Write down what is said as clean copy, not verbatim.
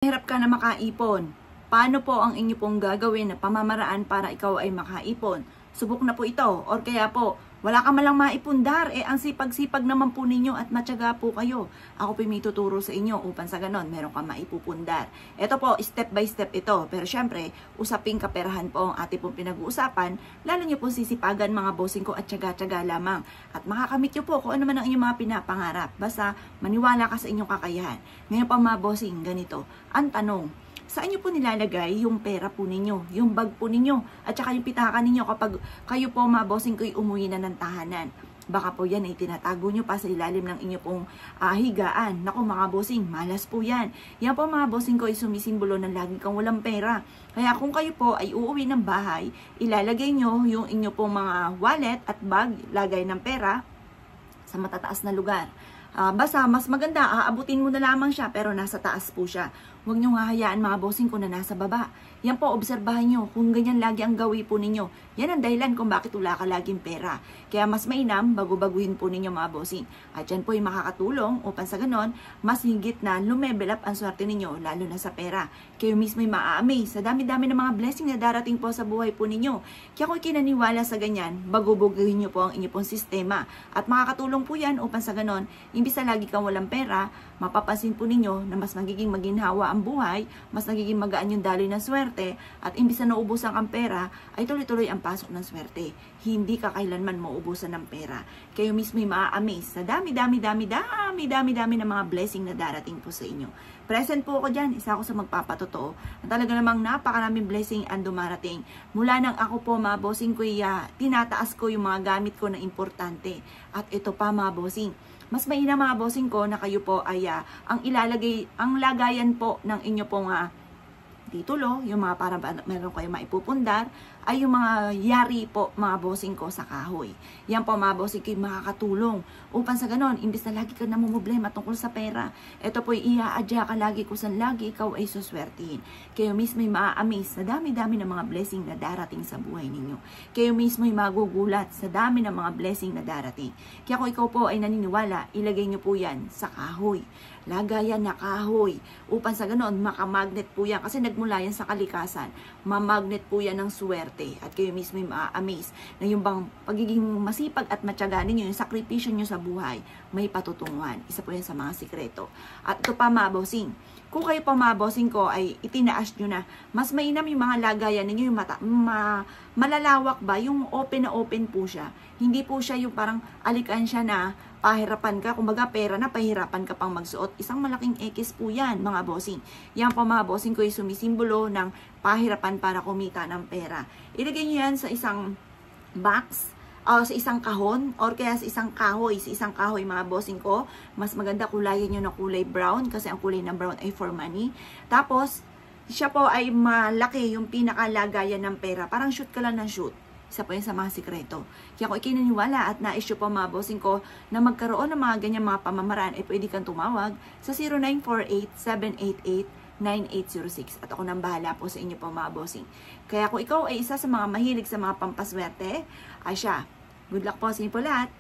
Hirap ka na makaipon. Paano po ang inyo pong gagawin na pamamaraan para ikaw ay makaipon? Subok na po ito, or kaya po, wala ka malang maipundar, ang sipag-sipag naman po ninyo at matyaga po kayo. Ako po may tuturo sa inyo upang sa ganon, meron ka maipupundar. Ito po, step by step ito. Pero syempre, usaping kaperahan po ang ating pong pinag-uusapan, lalo nyo po sisipagan mga bossing ko at tyaga-tyaga lamang. At makakamit nyo po kung ano man ang inyong mga pinapangarap. Basta maniwala ka sa inyong kakayahan. Ngayon pa mga bossing, ganito. Ang tanong, saan nyo po nilalagay yung pera po ninyo, yung bag po ninyo, at saka yung pitaka ninyo kapag kayo po mga bossing ko'y umuwi na ng tahanan? Baka po yan ay tinatago nyo pa sa ilalim ng inyo pong higaan. Naku mga bossing, malas po yan. Yan po mga bossing ko ay sumisimbolo ng lagi kang walang pera. Kaya kung kayo po ay uuwi ng bahay, ilalagay nyo yung inyo pong mga wallet at bag, lagay ng pera sa matataas na lugar. Basta mas maganda, aabutin mo na lamang siya pero nasa taas po siya. Huwag nyo hahayaan mga bossing ko na nasa baba. Yan po, obserbahan nyo kung ganyan lagi ang gawi po ninyo. Yan ang dahilan kung bakit wala ka laging pera. Kaya mas mainam, bago-baguhin po ninyo mga bossing. At yan po ay makakatulong upang sa ganon, mas higit na lumevel up ang swerte ninyo, lalo na sa pera. Kayo mismo ay maa-amaze sa dami-dami ng mga blessing na darating po sa buhay po ninyo. Kaya kung kinaniwala sa ganyan, bago-baguhin nyo po ang inyo pong sistema. At makakatulong po yan upang sa ganon, imbis na lagi kang walang pera, mapapansin po ninyo na mas magiging maginhawa ang buhay, mas nagiging magaan yung daloy ng swerte, at imbis na naubusan ang pera, ay tuloy-tuloy ang pasok ng swerte. Hindi ka kailanman maubusan ng pera. Kayo mismo ay maa-amaze sa dami-dami ng mga blessing na darating po sa inyo. Present po ako dyan, isa ako sa magpapatotoo. At talaga namang napakaraming blessing ang dumarating. Mula nang ako po mga bossing ko, tinataas ko yung mga gamit ko na importante. At ito pa mga bossing, mas mainam mga bossing ko na kayo po ay ang lagayan po ng inyo pong titulo, yung mga para meron kayo maipupundar, ay yung mga yari po mga bossing ko sa kahoy. Yan po mga bossing ko makakatulong upang sa ganon, imbis na lagi ka namumblema tungkol sa pera, ito po iaadya ka lagi kung saan lagi ikaw ay suswertihin. Kayo mismo ay maa-amaze sa dami-dami ng mga blessing na darating sa buhay ninyo. Kayo mismo ay magugulat sa dami ng mga blessing na darating. Kaya kung ikaw po ay naniniwala, ilagay nyo po yan sa kahoy. Lagayan na kahoy upang sa ganon, makamagnet po yan kasi nagmula yan sa kalikasan. Mamagnet po yan ng swerte at kayo mismo ay maa-amaze na yung bang pagiging masipag at matyaga ninyo, yung sakripisyo nyo sa buhay, may patutunguhan. Isa po yan sa mga sikreto. At ito pa mga bossing, kung kayo pa mga bossing ko ay itinaas nyo na, mas mainam yung mga lagayan ninyo, yung malalawak ba, yung open na open po siya. Hindi po siya yung parang alikan siya na pahirapan ka, kumbaga pera na pahirapan ka pang magsuot. Isang malaking X po yan mga bossing. Yan po mga bossing ko ay sumisimbolo ng pahirapan para kumita ng pera. Ilagay nyo yan sa isang box, o sa isang kahon, or kaya sa isang kahoy mga bossing ko. Mas maganda kulayan nyo ng kulay brown kasi ang kulay ng brown ay for money. Tapos siya po ay malaki yung pinakalagayan ng pera, parang shoot ka lang ng shoot. Isa po yan sa mga sikreto. Kaya kung ikinaniwala at na-issue po mga bossing ko na magkaroon ng mga ganyan mga pamamaraan, ay pwede kang tumawag sa 0948-788-9806. At ako nang bahala po sa inyo po mga bossing. Kaya kung ikaw ay isa sa mga mahilig sa mga pampaswerte, ay siya. Good luck po sa inyo po lahat.